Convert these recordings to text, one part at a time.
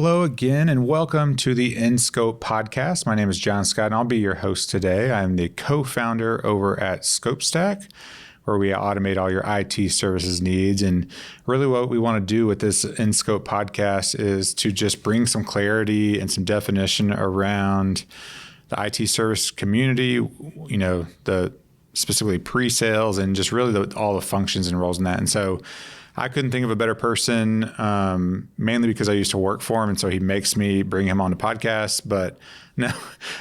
Hello again, and welcome to the InScope podcast. My name is John Scott, and I'll be your host today. I'm the co-founder over at ScopeStack, where we automate all your IT services needs. And really what we want to do with this InScope podcast is to just bring some clarity and some definition around the IT service community, the specifically pre-sales and just really all the functions and roles in that. And so I couldn't think of a better person, mainly because I used to work for him, and so he makes me bring him on the podcast. But no,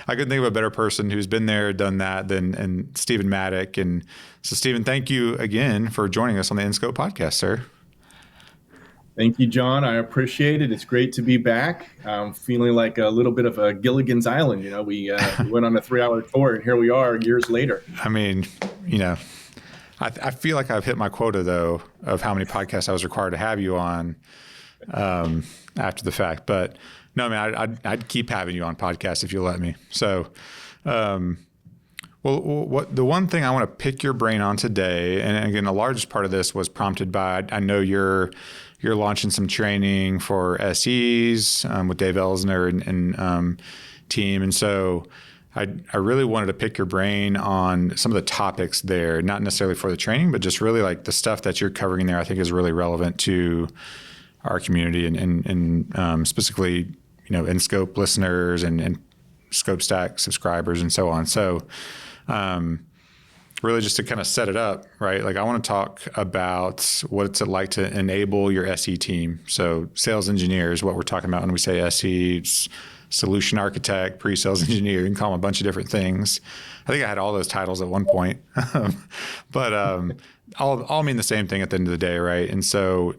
I couldn't think of a better person who's been there, done that than Stephen Madick. And so, Stephen, thank you again for joining us on the InScope podcast, sir. Thank you, John. I appreciate it. It's great to be back. I'm feeling like a little bit of a Gilligan's Island. We went on a 3-hour tour, and here we are years later. I mean, I feel like I've hit my quota, though, of how many podcasts I was required to have you on after the fact. But no, I mean, I'd keep having you on podcasts if you'll let me. So, the one thing I want to pick your brain on today, and again, the largest part of this was prompted by, I know you're launching some training for SEs with Dave Elsner and team. And so I really wanted to pick your brain on some of the topics there, not necessarily for the training, but just really like the stuff that you're covering there, I think is really relevant to our community and specifically, InScope listeners and ScopeStack subscribers and so on. So really just to kind of set it up, right? Like I want to talk about what it's like to enable your SE team. So sales engineers, what we're talking about when we say SE, it's solution architect, pre-sales engineer, you can call them a bunch of different things. I think I had all those titles at one point, but all mean the same thing at the end of the day, right? And so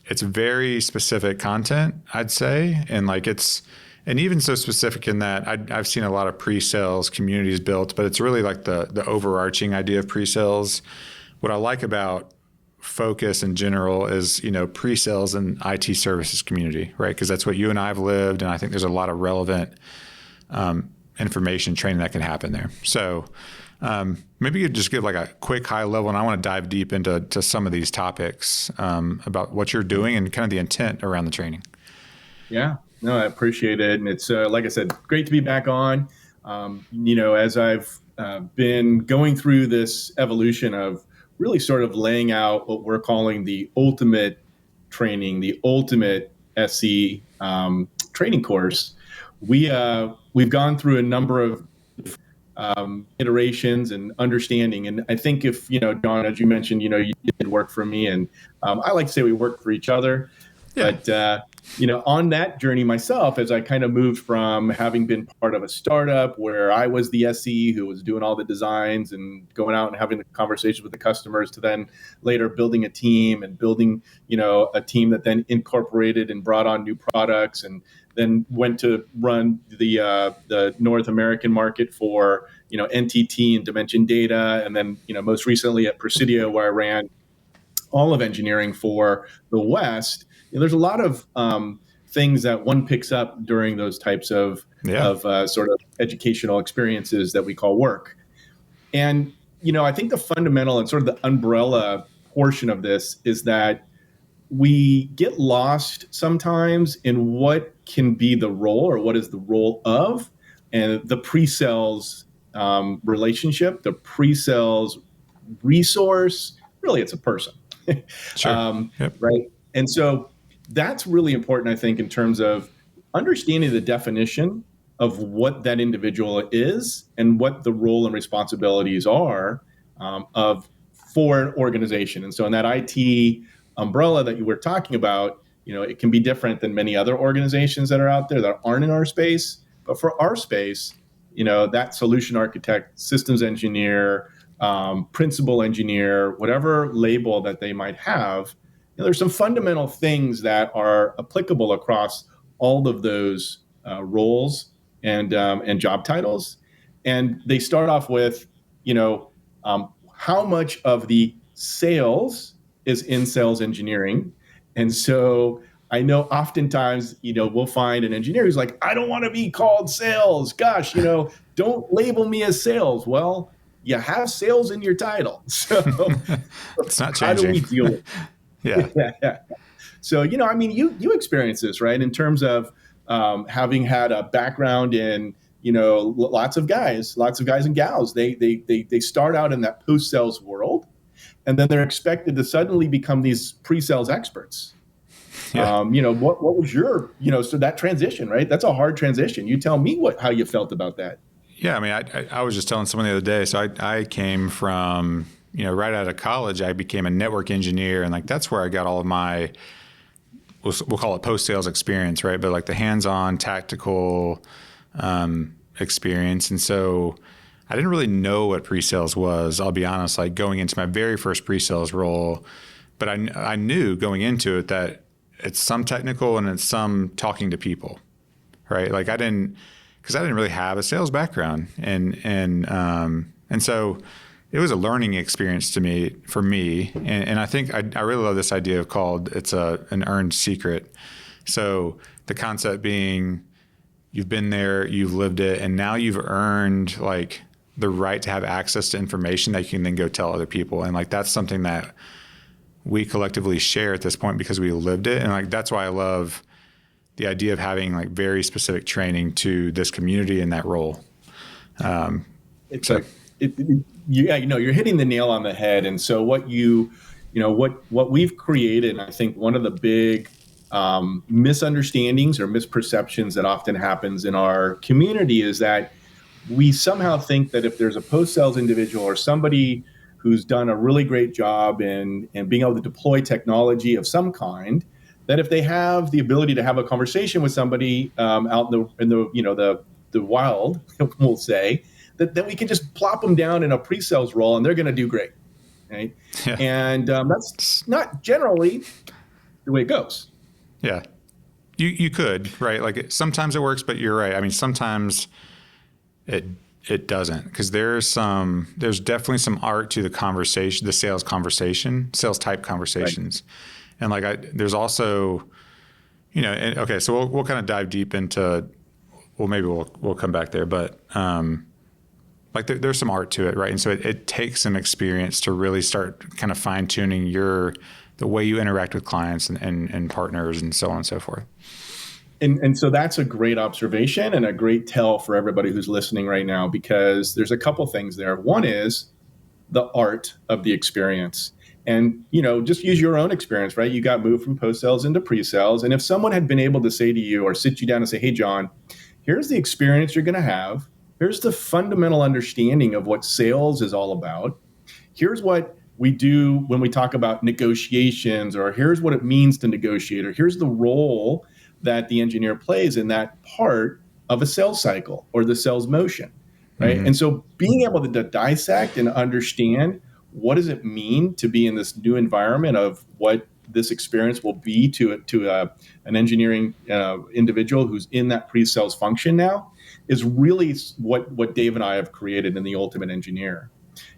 it's very specific content, I'd say, and even so specific in that I've seen a lot of pre-sales communities built, but it's really like the overarching idea of pre-sales. What I like about focus in general is, pre-sales and IT services community, right? Because that's what you and I have lived. And I think there's a lot of relevant information training that can happen there. So maybe you could just give like a quick high level, and I want to dive deep into some of these topics about what you're doing and kind of the intent around the training. Yeah, no, I appreciate it. And it's, like I said, great to be back on. As I've been going through this evolution of really sort of laying out what we're calling the ultimate training, the ultimate SE training course. We've gone through a number of iterations and understanding. And I think if, John, as you mentioned, you did work for me, and I like to say we worked for each other. Yeah. But, on that journey myself, as I kind of moved from having been part of a startup where I was the SE who was doing all the designs and going out and having the conversations with the customers, to then later building a team and building, a team that then incorporated and brought on new products, and then went to run the North American market for, NTT and Dimension Data. And then, most recently at Presales, where I ran all of engineering for the West. There's a lot of things that one picks up during those types of sort of educational experiences that we call work. And, I think the fundamental and sort of the umbrella portion of this is that we get lost sometimes in what can be the role, or what is the role of, and the pre-sales relationship, the pre-sales resource. Really, it's a person. Sure. Right. And so that's really important, I think, in terms of understanding the definition of what that individual is and what the role and responsibilities are for an organization. And so in that IT umbrella that you were talking about, it can be different than many other organizations that are out there that aren't in our space. But for our space, that solution architect, systems engineer, principal engineer, whatever label that they might have, there's some fundamental things that are applicable across all of those roles and job titles. And they start off with, how much of the sales is in sales engineering. And so I know oftentimes, we'll find an engineer who's like, I don't want to be called sales. Gosh, don't label me as sales. Well, you have sales in your title. So it's not changing. How do we deal with it? Yeah. Yeah. So, I mean, you experience this, right? In terms of having had a background in, lots of guys and gals, they start out in that post sales world, and then they're expected to suddenly become these pre-sales experts. Yeah. What was your, so that transition, right? That's a hard transition. You tell me how you felt about that. Yeah, I mean, I was just telling someone the other day. So I came from, right out of college, I became a network engineer, and like that's where I got all of my, we'll call it post sales experience, right? But like the hands-on tactical experience, and so I didn't really know what pre-sales was. I'll be honest, like going into my very first pre-sales role, but I knew going into it that it's some technical and it's some talking to people, right? Like because I didn't really have a sales background, and so it was a learning experience for me, and I think I really love this idea called it's an earned secret. So the concept being you've been there, you've lived it, and now you've earned like the right to have access to information that you can then go tell other people, and like that's something that we collectively share at this point because we lived it, and like that's why I love the idea of having like very specific training to this community in that role. You're hitting the nail on the head. And so what we've created, and I think one of the big misunderstandings or misperceptions that often happens in our community is that we somehow think that if there's a post-sales individual or somebody who's done a really great job in being able to deploy technology of some kind, that if they have the ability to have a conversation with somebody out in the wild, we'll say, that we can just plop them down in a pre-sales role and they're going to do great, right? Yeah. And that's not generally the way it goes. Yeah, you could, right? Like sometimes it works, but you're right. I mean, sometimes it doesn't, because there's definitely some art to the conversation, the sales type conversations. Right. And like, there's also, okay, so we'll kind of dive deep into, maybe we'll come back there, but like there's some art to it, right? And so it takes some experience to really start kind of fine tuning the way you interact with clients and partners and so on and so forth. And so that's a great observation and a great tell for everybody who's listening right now, because there's a couple things there. One is the art of the experience. And, just use your own experience, right? You got moved from post-sales into pre-sales. And if someone had been able to say to you or sit you down and say, hey, John, here's the experience you're going to have. Here's the fundamental understanding of what sales is all about. Here's what we do when we talk about negotiations, or here's what it means to negotiate, or here's the role that the engineer plays in that part of a sales cycle or the sales motion, right? Mm-hmm. And so being able to dissect and understand what does it mean to be in this new environment of what this experience will be to an engineering individual who's in that pre-sales function now is really what Dave and I have created in the Ultimate Engineer,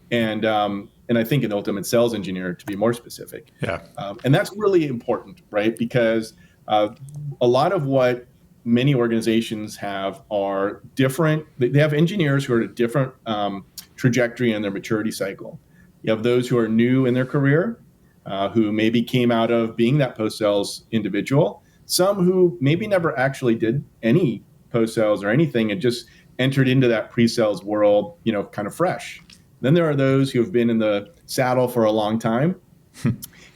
and I think an Ultimate Sales Engineer, to be more specific. Yeah, and that's really important, right? Because a lot of what many organizations have are different. They have engineers who are at a different trajectory in their maturity cycle. You have those who are new in their career, who maybe came out of being that post-sales individual. Some who maybe never actually did any post-sales or anything and just entered into that pre-sales world, kind of fresh. Then there are those who have been in the saddle for a long time.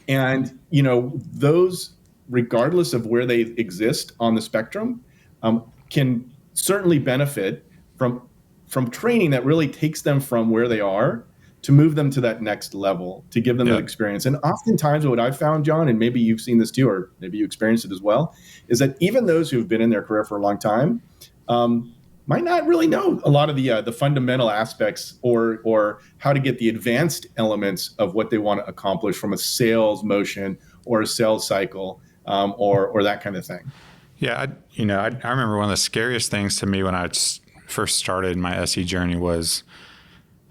And, those, regardless of where they exist on the spectrum, can certainly benefit from training that really takes them from where they are to move them to that next level, to give them the experience. And oftentimes what I've found, John, and maybe you've seen this too, or maybe you experienced it as well, is that even those who've been in their career for a long time might not really know a lot of the fundamental aspects or how to get the advanced elements of what they want to accomplish from a sales motion or a sales cycle or that kind of thing. Yeah, I remember one of the scariest things to me when I first started my SE journey was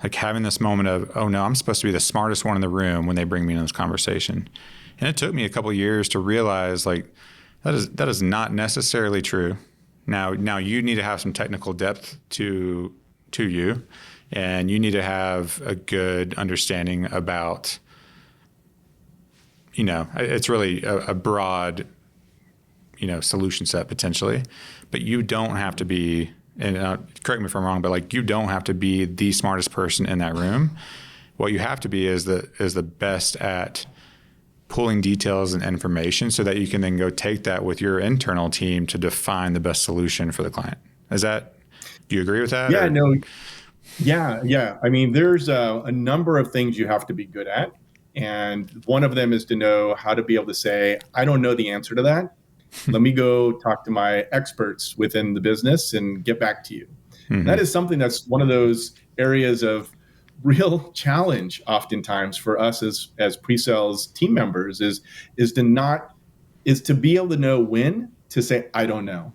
like having this moment of, oh no, I'm supposed to be the smartest one in the room when they bring me in this conversation. And it took me a couple of years to realize like that is not necessarily true. Now you need to have some technical depth to you, and you need to have a good understanding about it's really a broad, solution set potentially, but you don't have to be, and correct me if I'm wrong, but like you don't have to be the smartest person in that room. What you have to be is the best at pulling details and information so that you can then go take that with your internal team to define the best solution for the client. Do you agree with that? Yeah, no. Yeah. I mean, there's a number of things you have to be good at. And one of them is to know how to be able to say, I don't know the answer to that. Let me go talk to my experts within the business and get back to you. Mm-hmm. That is something that's one of those areas of real challenge oftentimes for us as pre-sales team members is to be able to know when to say, I don't know.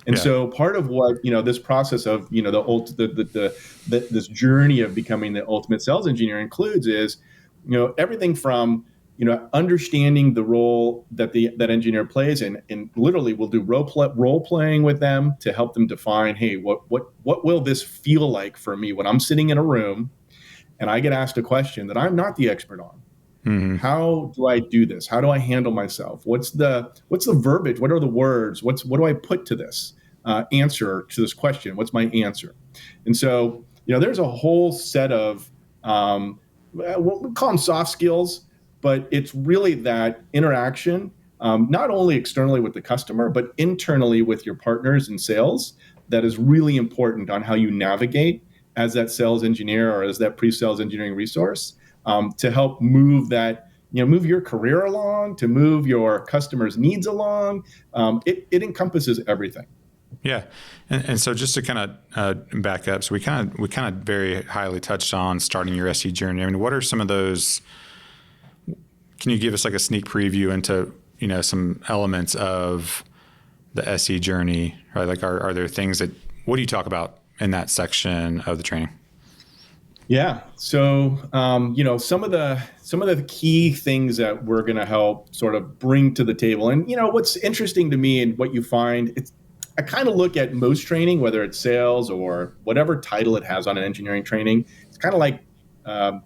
And so part of what, this process of, this journey of becoming the ultimate sales engineer includes is, everything from, understanding the role that that engineer plays and literally we'll do role playing with them to help them define, hey, what will this feel like for me when I'm sitting in a room and I get asked a question that I'm not the expert on. Mm-hmm. How do I do this? How do I handle myself? What's the verbiage? What are the words? What do I put to this answer to this question? What's my answer? And so, there's a whole set of we'll call them soft skills, but it's really that interaction, not only externally with the customer, but internally with your partners in sales that is really important on how you navigate as that sales engineer or as that pre-sales engineering resource to help move that, move your career along, to move your customers' needs along. It encompasses everything. Yeah, and so just to kind of back up, so we kind of very highly touched on starting your SE journey. I mean, what are some of those? Can you give us like a sneak preview into some elements of the SE journey? Right, like are there things what do you talk about in that section of the training? Yeah. So, some of the key things that we're going to help sort of bring to the table. And, what's interesting to me and what you find, I kind of look at most training, whether it's sales or whatever title it has on an engineering training. It's kind of like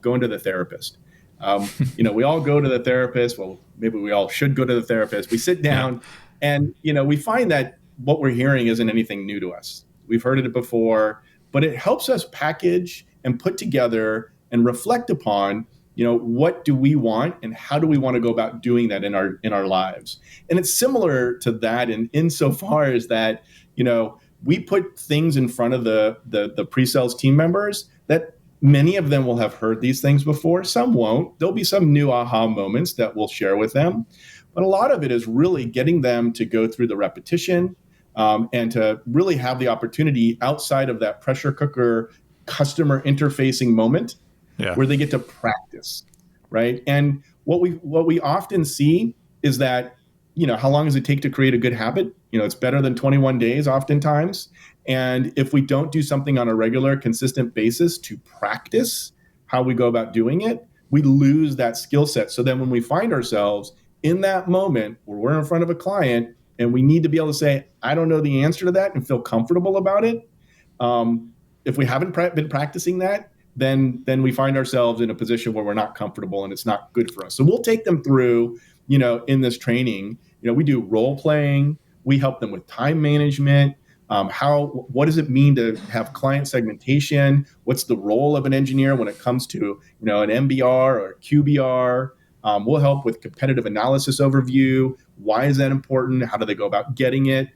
going to the therapist. We all go to the therapist. Well, maybe we all should go to the therapist. We sit down and, we find that what we're hearing isn't anything new to us. We've heard it before, but it helps us package and put together and reflect upon, what do we want and how do we want to go about doing that in our lives? And it's similar to that insofar as that, we put things in front of the pre-sales team members that many of them will have heard these things before. Some won't. There'll be some new aha moments that we'll share with them. But a lot of it is really getting them to go through the repetition and to really have the opportunity outside of that pressure cooker customer interfacing moment where they get to practice, right? And what we often see is that, how long does it take to create a good habit? It's better than 21 days oftentimes. And if we don't do something on a regular, consistent basis to practice how we go about doing it, we lose that skill set. So then when we find ourselves in that moment where we're in front of a client and we need to be able to say, I don't know the answer to that and feel comfortable about it. If we haven't been practicing that, then we find ourselves in a position where we're not comfortable and it's not good for us. So we'll take them through, in this training, we do role playing. We help them with time management. What does it mean to have client segmentation? What's the role of an engineer when it comes to, an MBR or QBR? We'll help with competitive analysis overview. Why is that important? How do they go about getting it?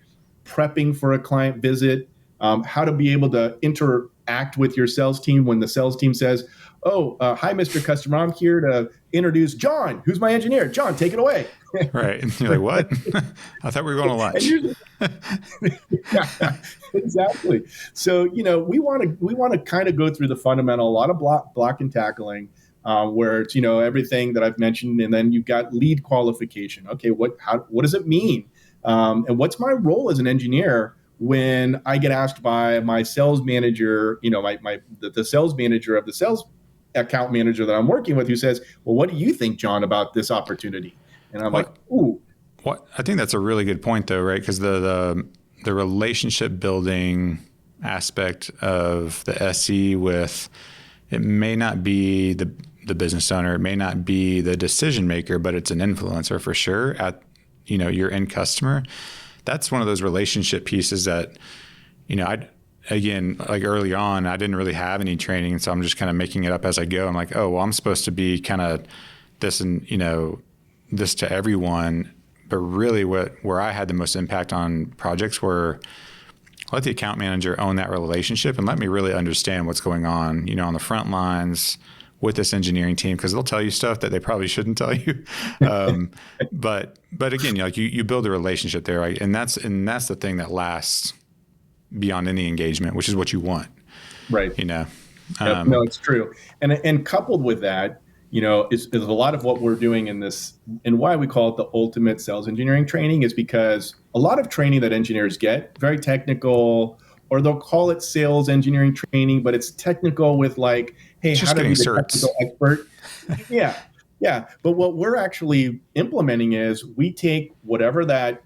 Prepping for a client visit. How to be able to interact with your sales team when the sales team says, hi, Mr. Customer, I'm here to introduce John, who's my engineer. John, take it away. Right. And you're like, what? I thought we were going to lunch. Yeah, exactly. So, we want to kind of go through the fundamental, a lot of block and tackling, where it's, everything that I've mentioned. And then you've got lead qualification. Okay, what does it mean? And what's my role as an engineer when I get asked by my sales manager, the sales manager of the sales account manager that I'm working with, who says, well, what do you think, John, about this opportunity? And I'm like, ooh. What I think that's a really good point, though, right? Because the relationship building aspect of the SE with it may not be the business owner. It may not be the decision maker, but it's an influencer for sure at, your end customer. That's one of those relationship pieces that, again, like early on, I didn't really have any training. And so I'm just kind of making it up as I go. I'm like, oh, well, I'm supposed to be kind of this and, this to everyone. But really where I had the most impact on projects were let the account manager own that relationship and let me really understand what's going on, on the front lines with this engineering team, because they'll tell you stuff that they probably shouldn't tell you. But again, like you build a relationship there, right? And that's the thing that lasts beyond any engagement, which is what you want. Right. No, it's true. And coupled with that, is a lot of what we're doing in this, and why we call it the ultimate sales engineering training, is because a lot of training that engineers get, very technical, or they'll call it sales engineering training, but it's technical with like, hey, how to be the technical expert. Yeah. But what we're actually implementing is we take whatever that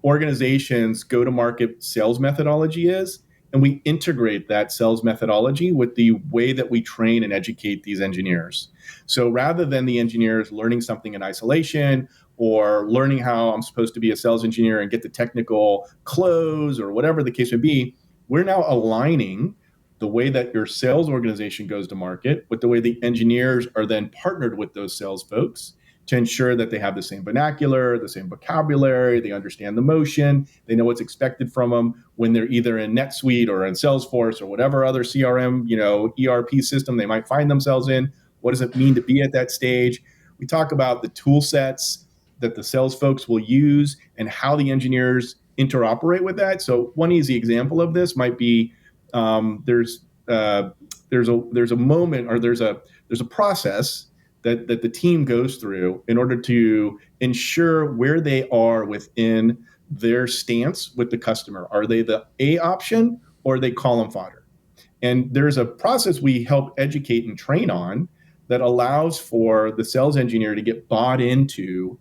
organization's go-to-market sales methodology is, and we integrate that sales methodology with the way that we train and educate these engineers. So rather than the engineers learning something in isolation or learning how I'm supposed to be a sales engineer and get the technical close or whatever the case would be, we're now aligning the way that your sales organization goes to market with the way the engineers are then partnered with those sales folks to ensure that they have the same vernacular, the same vocabulary, they understand the motion, they know what's expected from them when they're either in NetSuite or in Salesforce or whatever other CRM, ERP system they might find themselves in. What does it mean to be at that stage? We talk about the tool sets that the sales folks will use and how the engineers interoperate with that. So one easy example of this might be there's a moment, or there's a process that the team goes through in order to ensure where they are within their stance with the customer. Are they the A option or are they column fodder? And there's a process we help educate and train on that allows for the sales engineer to get bought into,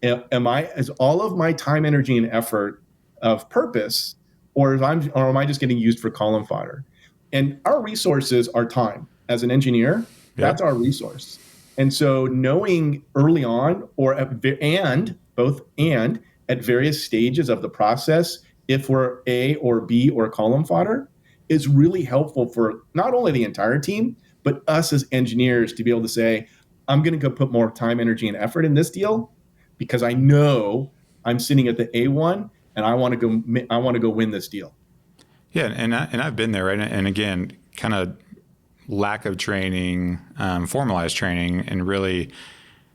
is all of my time, energy, and effort of purpose, or am I just getting used for column fodder? And our resources are time. As an engineer, that's our resource. And so knowing early on at various stages of the process, if we're A or B or column fodder, is really helpful for not only the entire team, but us as engineers to be able to say, I'm going to go put more time, energy, and effort in this deal because I know I'm sitting at the A1 and I want to go win this deal. Yeah. And I've been there, right? And again, kind of lack of training, formalized training, and really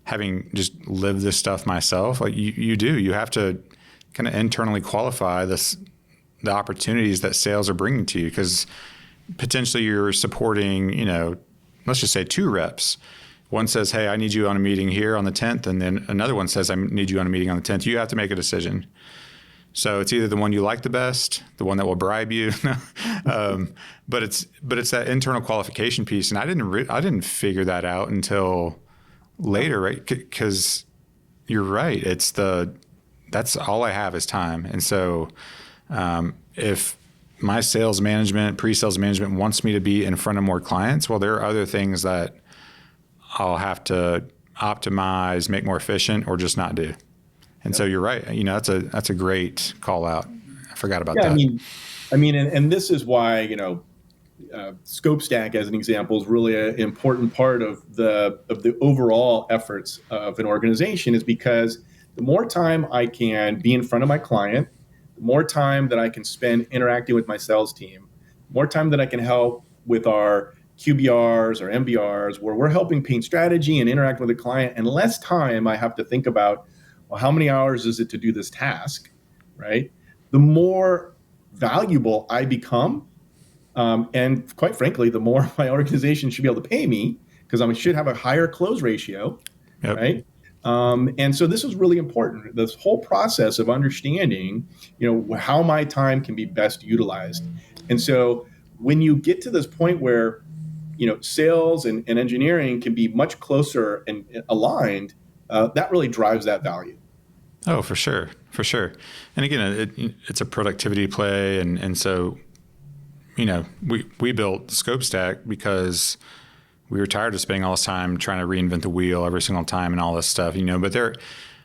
having just lived this stuff myself. Like you have to kind of internally qualify the opportunities that sales are bringing to you, because potentially you're supporting, let's just say 2 reps. One says, hey, I need you on a meeting here on the 10th. And then another one says, I need you on a meeting on the 10th. You have to make a decision. So it's either the one you like the best, the one that will bribe you, but it's that internal qualification piece, and I didn't figure that out until later, right? Because you're right, that's all I have is time, and so if my sales management, pre-sales management wants me to be in front of more clients, well, there are other things that I'll have to optimize, make more efficient, or just not do. And so you're right. That's a great call out. I forgot about that. I mean, and this is why, scope stack as an example is really an important part of the overall efforts of an organization, is because the more time I can be in front of my client, the more time that I can spend interacting with my sales team, more time that I can help with our QBRs or MBRs, where we're helping paint strategy and interact with the client, and less time I have to think about, well, how many hours is it to do this task, right? The more valuable I become, and quite frankly, the more my organization should be able to pay me, because I should have a higher close ratio, right? And so this is really important. This whole process of understanding, how my time can be best utilized. And so when you get to this point where, sales and engineering can be much closer and aligned, that really drives that value. Oh, for sure. And again, it's a productivity play. And so, we built Scope Stack because we were tired of spending all this time trying to reinvent the wheel every single time and all this stuff, but there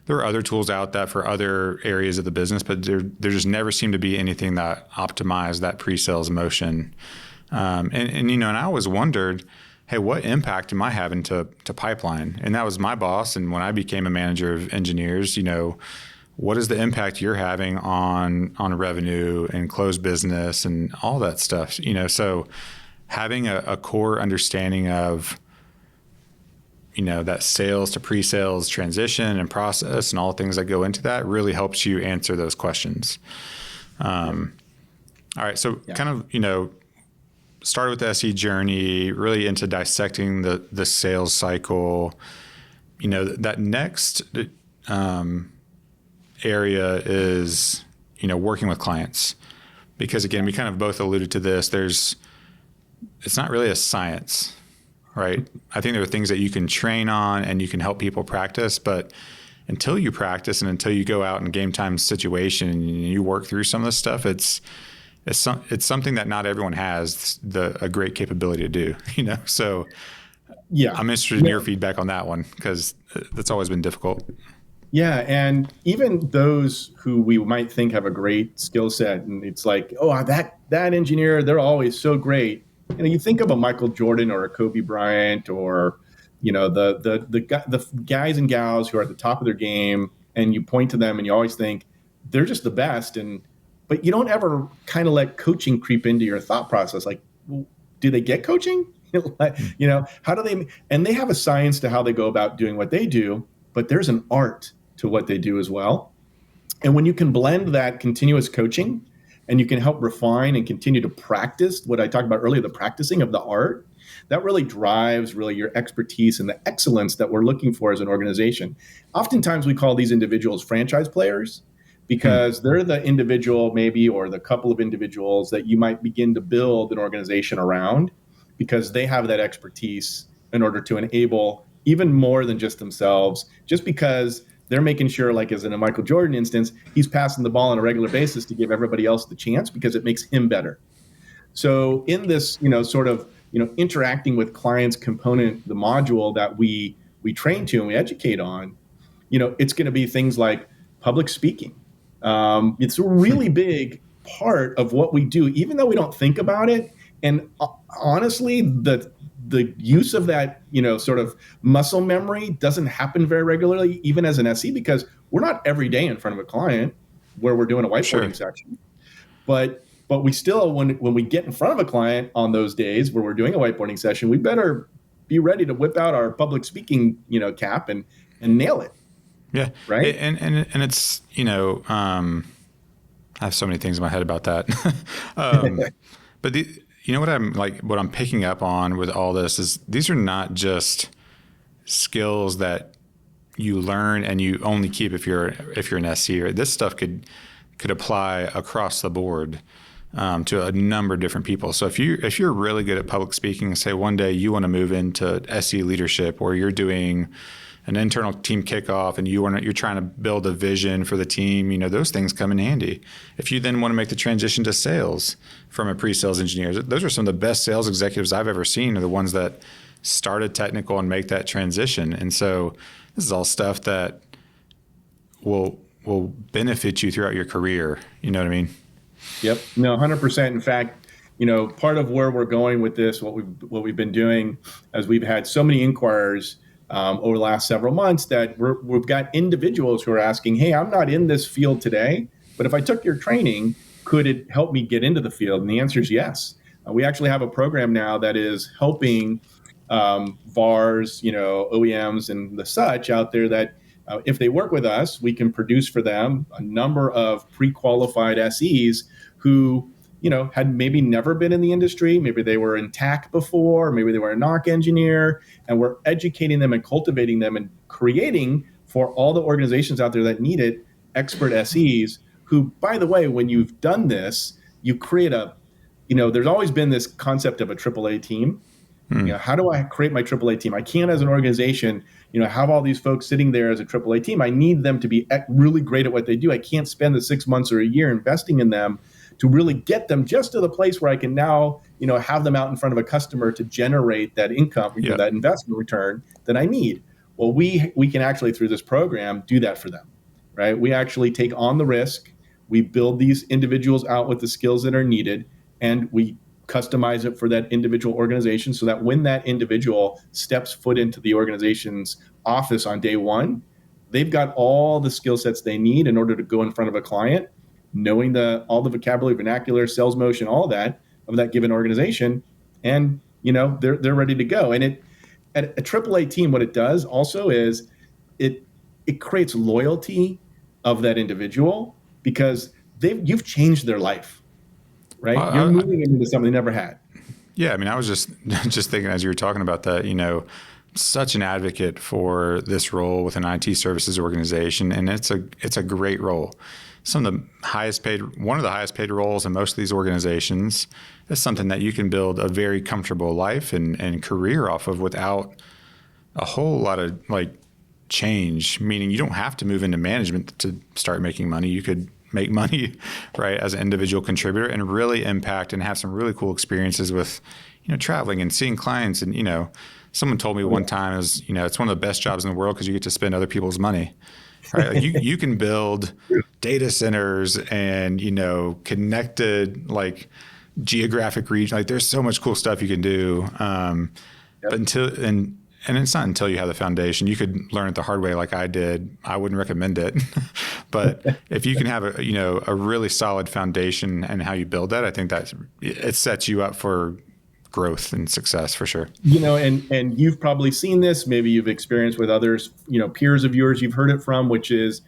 are other tools out that for other areas of the business, but there just never seemed to be anything that optimized that pre-sales motion. And I always wondered, hey, what impact am I having to pipeline? And that was my boss. And when I became a manager of engineers, what is the impact you're having on revenue and closed business and all that stuff? So having a core understanding of, that sales to pre-sales transition and process and all the things that go into that really helps you answer those questions. All right. So kind of, started with the SE journey, really into dissecting the sales cycle. That next area is, working with clients. Because again, we kind of both alluded to this. It's not really a science, right? I think there are things that you can train on and you can help people practice, but until you practice and until you go out in game time situation and you work through some of this stuff, it's something that not everyone has a great capability to do, So yeah, I'm interested in your feedback on that one because that's always been difficult. Yeah, and even those who we might think have a great skill set, and it's like, oh, that engineer, they're always so great. You think of a Michael Jordan or a Kobe Bryant or, the guys and gals who are at the top of their game, and you point to them and you always think they're just the best. But you don't ever kind of let coaching creep into your thought process. Like, well, do they get coaching? How do they? And they have a science to how they go about doing what they do, but there's an art to what they do as well. And when you can blend that continuous coaching and you can help refine and continue to practice what I talked about earlier, the practicing of the art, that really drives your expertise and the excellence that we're looking for as an organization. Oftentimes we call these individuals franchise players because they're the individual maybe or the couple of individuals that you might begin to build an organization around because they have that expertise in order to enable even more than just themselves, just because they're making sure, like as in a Michael Jordan instance, he's passing the ball on a regular basis to give everybody else the chance because it makes him better. So in this, interacting with clients component, the module that we train to and we educate on, it's going to be things like public speaking. It's a really big part of what we do, even though we don't think about it. And honestly, the use of that, sort of muscle memory doesn't happen very regularly, even as an SE, because we're not every day in front of a client where we're doing a whiteboarding section. But we still, when we get in front of a client on those days where we're doing a whiteboarding session, we better be ready to whip out our public speaking, cap and nail it. Yeah. Right. And it's, I have so many things in my head about that. But what I'm picking up on with all this is these are not just skills that you learn and you only keep if you're an SE. Or this stuff could apply across the board to a number of different people. So if you're really good at public speaking, say one day you want to move into SE leadership, or you're doing an internal team kickoff and you're trying to build a vision for the team, those things come in handy. If you then want to make the transition to sales from a pre-sales engineer, those are some of the best sales executives I've ever seen, are the ones that started technical and make that transition. And so this is all stuff that will benefit you throughout your career. You know what I mean? Yep. No, 100%. In fact, part of where we're going with this, what we've been doing, as we've had so many inquirers over the last several months, that we've got individuals who are asking, hey, I'm not in this field today, but if I took your training, could it help me get into the field? And the answer is yes. We actually have a program now that is helping VARs, OEMs and the such out there that if they work with us, we can produce for them a number of pre-qualified SEs who had maybe never been in the industry. Maybe they were in TAC before, maybe they were a NOC engineer, and we're educating them and cultivating them and creating for all the organizations out there that need it, expert SEs who, by the way, when you've done this, you create there's always been this concept of a AAA team. How do I create my AAA team? I can't, as an organization, have all these folks sitting there as a AAA team. I need them to be really great at what they do. I can't spend the 6 months or a year investing in them to really get them just to the place where I can now, have them out in front of a customer to generate that income, that investment return that I need. Well, we can actually, through this program, do that for them, right? We actually take on the risk. We build these individuals out with the skills that are needed, and we customize it for that individual organization so that when that individual steps foot into the organization's office on day one, they've got all the skill sets they need in order to go in front of a client, knowing all the vocabulary, vernacular, sales motion, all that of that given organization, and they're ready to go. And at a AAA team, what it does also is it creates loyalty of that individual because you've changed their life, right? You're moving into something they never had. Yeah, I mean, I was just thinking as you were talking about that, such an advocate for this role with an IT services organization, and it's a great role. One of the highest paid roles in most of these organizations. It's something that you can build a very comfortable life and career off of without a whole lot of change, meaning you don't have to move into management to start making money. You could make money, right, as an individual contributor and really impact and have some really cool experiences with, traveling and seeing clients. And, someone told me one time it's one of the best jobs in the world because you get to spend other people's money, right? You can build data centers and, connected geographic region. There's so much cool stuff you can do. But and it's not until you have the foundation. You could learn it the hard way like I did. I wouldn't recommend it. But if you can have a really solid foundation and how you build that, I think that it sets you up for growth and success for sure. And you've probably seen this, maybe you've experienced with others, peers of yours, you've heard it from, which is,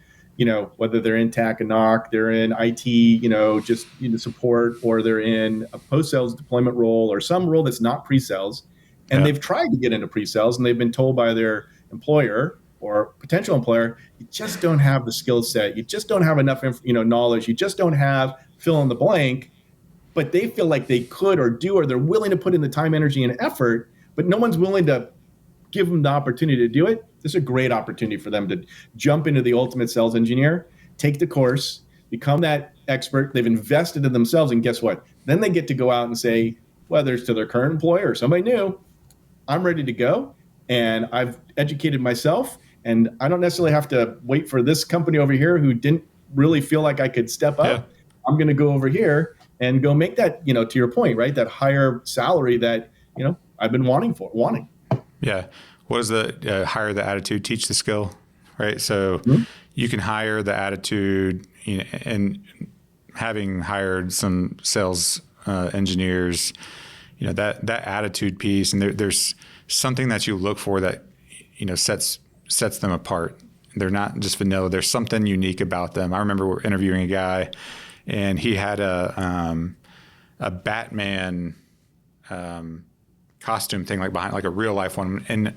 whether they're in TAC and NOC, they're in IT, just support, or they're in a post-sales deployment role or some role that's not pre-sales. And they've tried to get into pre-sales and they've been told by their employer or potential employer, you just don't have the skill set. You just don't have enough, knowledge. You just don't have fill in the blank. But they feel like they could or do, or they're willing to put in the time, energy, and effort, but no one's willing to give them the opportunity to do it. This is a great opportunity for them to jump into the ultimate sales engineer, take the course, become that expert. They've invested in themselves. And guess what? Then they get to go out and say, whether it's to their current employer or somebody new, I'm ready to go. And I've educated myself. And I don't necessarily have to wait for this company over here who didn't really feel like I could step up. Yeah. I'm going to go over here and go make that, to your point, right? That higher salary that, I've been wanting. Yeah. What is the hire the attitude, teach the skill, right? So you can hire the attitude, and having hired some sales engineers, that attitude piece, and there's something that you look for that, sets them apart. They're not just vanilla. There's something unique about them. I remember we're interviewing a guy, and he had a Batman costume thing behind a real life one, and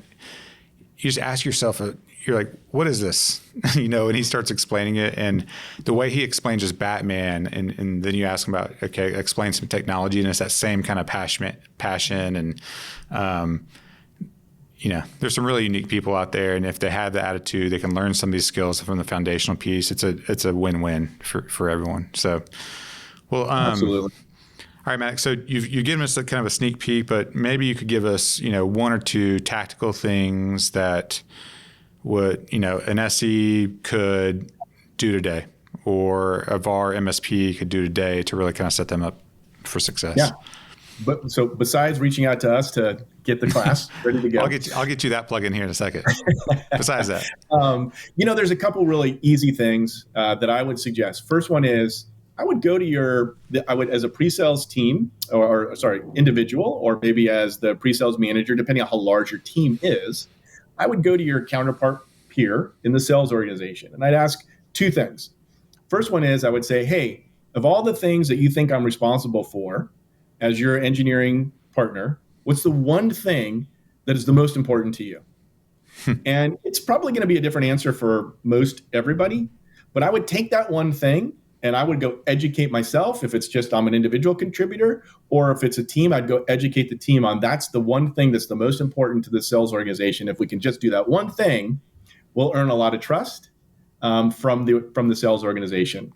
you just ask yourself, you're like, what is this? And he starts explaining it, and the way he explains just Batman, and then you ask him about, okay, explain some technology, and it's that same kind of passion, and there's some really unique people out there, and if they have the attitude, they can learn some of these skills from the foundational piece. It's a win-win for everyone. So, well, absolutely. All right, Madick. So you've given us kind of a sneak peek, but maybe you could give us, one or two tactical things that would, an SE could do today, or a VAR MSP could do today to really kind of set them up for success. Yeah. But so besides reaching out to us to get the class ready to go, I'll get you that plug in here in a second. Besides that, there's a couple really easy things that I would suggest. First one is I would go to as a pre-sales team or individual, or maybe as the pre-sales manager, depending on how large your team is, I would go to your counterpart peer in the sales organization. And I'd ask two things. First one is I would say, hey, of all the things that you think I'm responsible for as your engineering partner, what's the one thing that is the most important to you? And it's probably going to be a different answer for most everybody, but I would take that one thing and I would go educate myself. If it's just I'm an individual contributor, or if it's a team, I'd go educate the team on that's the one thing that's the most important to the sales organization. If we can just do that one thing, we'll earn a lot of trust from the sales organization.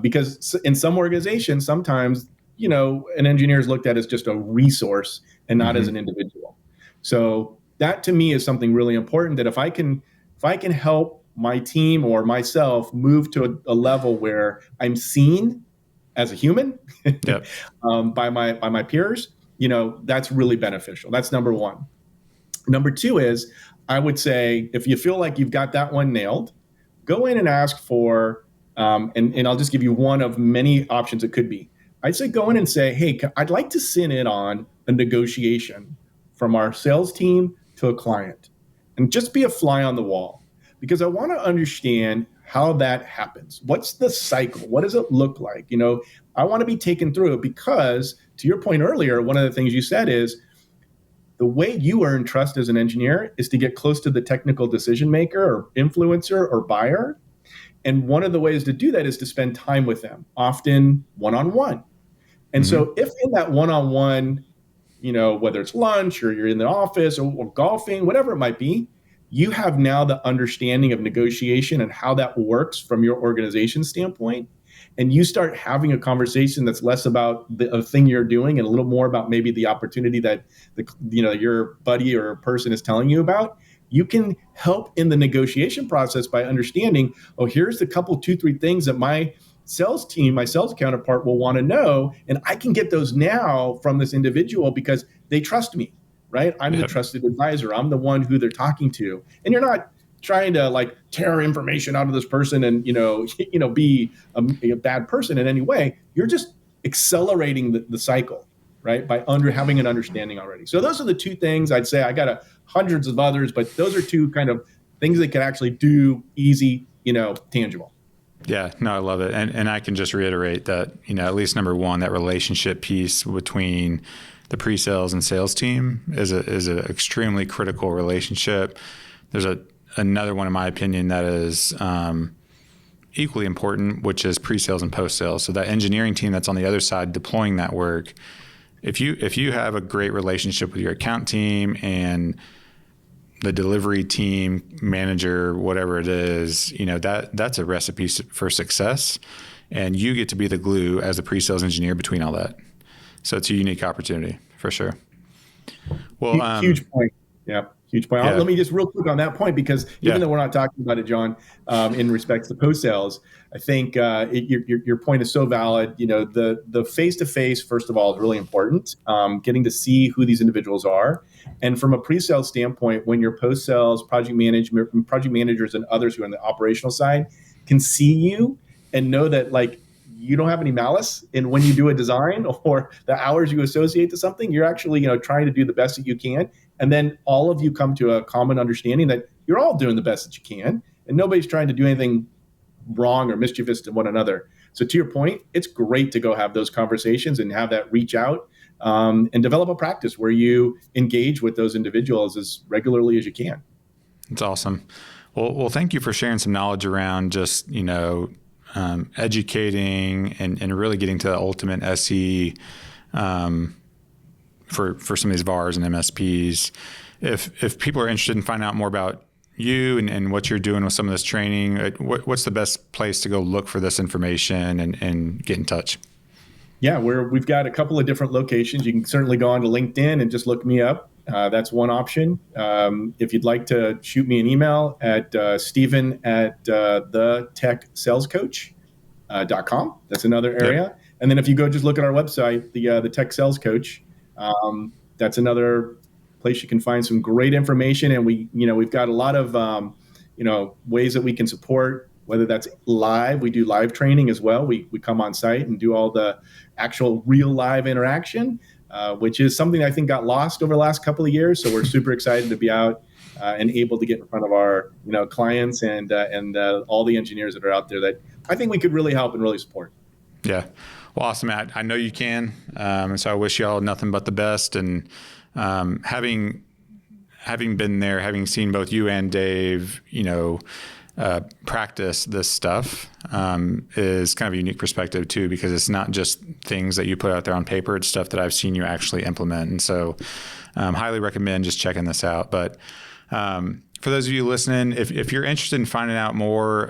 because in some organizations, sometimes, an engineer is looked at as just a resource and not as an individual. So that to me is something really important, that if I can help my team or myself move to a level where I'm seen as a human Yep. by my peers, that's really beneficial. That's number one. Number two is, I would say, if you feel like you've got that one nailed, go in and ask for, and I'll just give you one of many options it could be. I'd say go in and say, hey, I'd like to sit in on a negotiation from our sales team to a client, and just be a fly on the wall, because I want to understand how that happens. What's the cycle? What does it look like? I want to be taken through it, because to your point earlier, one of the things you said is, the way you earn trust as an engineer is to get close to the technical decision maker or influencer or buyer. And one of the ways to do that is to spend time with them, often one-on-one. And so if in that one-on-one, whether it's lunch or you're in the office or golfing, whatever it might be, you have now the understanding of negotiation and how that works from your organization standpoint. And you start having a conversation that's less about the thing you're doing and a little more about maybe the opportunity that your buddy or person is telling you about. You can help in the negotiation process by understanding, oh, here's the couple, 2-3 things that my sales team, my sales counterpart will want to know. And I can get those now from this individual because they trust me, right? I'm the trusted advisor. I'm the one who they're talking to. And you're not trying to tear information out of this person and, be a bad person in any way. You're just accelerating the cycle, right? By having an understanding already. So those are the two things I'd say. I got hundreds of others, but those are two kind of things that can actually do easy, tangible. Yeah, no, I love it. And I can just reiterate that, at least number one, that relationship piece between the pre-sales and sales team is an extremely critical relationship. There's another one, in my opinion, that is equally important, which is pre-sales and post-sales. So that engineering team that's on the other side deploying that work, if you have a great relationship with your account team and the delivery team, manager, whatever it is, that's a recipe for success. And you get to be the glue as a pre-sales engineer between all that. So it's a unique opportunity for sure. Well, huge point. Yeah. Huge point. Yeah. Let me just real quick on that point, because even though we're not talking about it, John, in respect to post-sales, I think your point is so valid. The face-to-face, first of all, is really important. Getting to see who these individuals are. And from a pre-sales standpoint, when your post-sales project managers and others who are on the operational side can see you and know that you don't have any malice in when you do a design or the hours you associate to something, you're actually trying to do the best that you can. And then all of you come to a common understanding that you're all doing the best that you can, and nobody's trying to do anything wrong or mischievous to one another. So to your point, it's great to go have those conversations and have that reach out and develop a practice where you engage with those individuals as regularly as you can. It's awesome. Well, thank you for sharing some knowledge around just, educating and really getting to the ultimate SE for some of these VARs and MSPs. If people are interested in finding out more about you and what you're doing with some of this training, what's the best place to go look for this information and get in touch? Yeah, we've got a couple of different locations. You can certainly go onto LinkedIn and just look me up. That's one option. If you'd like to shoot me an email at Stephen at thetechsalescoach.com. That's another area. Yep. And then if you go just look at our website, the Tech Sales Coach, that's another place you can find some great information. And we've got a lot of ways that we can support, whether that's live. We do live training as well. We come on site and do all the actual real live interaction, which is something I think got lost over the last couple of years. So we're super excited to be out and able to get in front of our clients and all the engineers that are out there that I think we could really help and really support. Yeah. Well, awesome, Matt. I know you can. And so I wish you all nothing but the best. And having been there, having seen both you and Dave, practice this stuff is kind of a unique perspective too, because it's not just things that you put out there on paper. It's stuff that I've seen you actually implement. And so highly recommend just checking this out. But for those of you listening, if you're interested in finding out more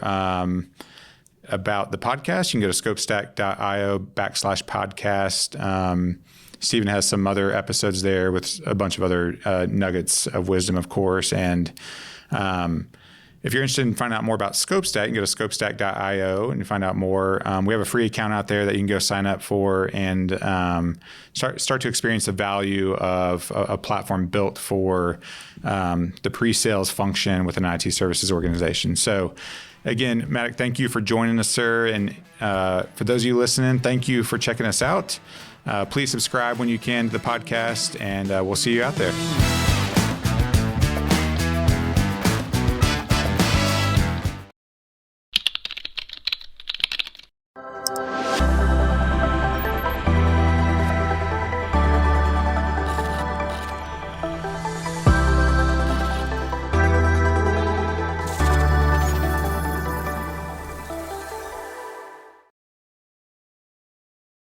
about the podcast, you can go to scopestack.io/podcast. Stephen has some other episodes there with a bunch of other nuggets of wisdom, of course. And if you're interested in finding out more about ScopeStack, you can go to scopestack.io and find out more. We have a free account out there that you can go sign up for and start to experience the value of a platform built for the pre-sales function with an IT services organization. So again, Madick, thank you for joining us, sir. And for those of you listening, thank you for checking us out. Please subscribe when you can to the podcast, and we'll see you out there.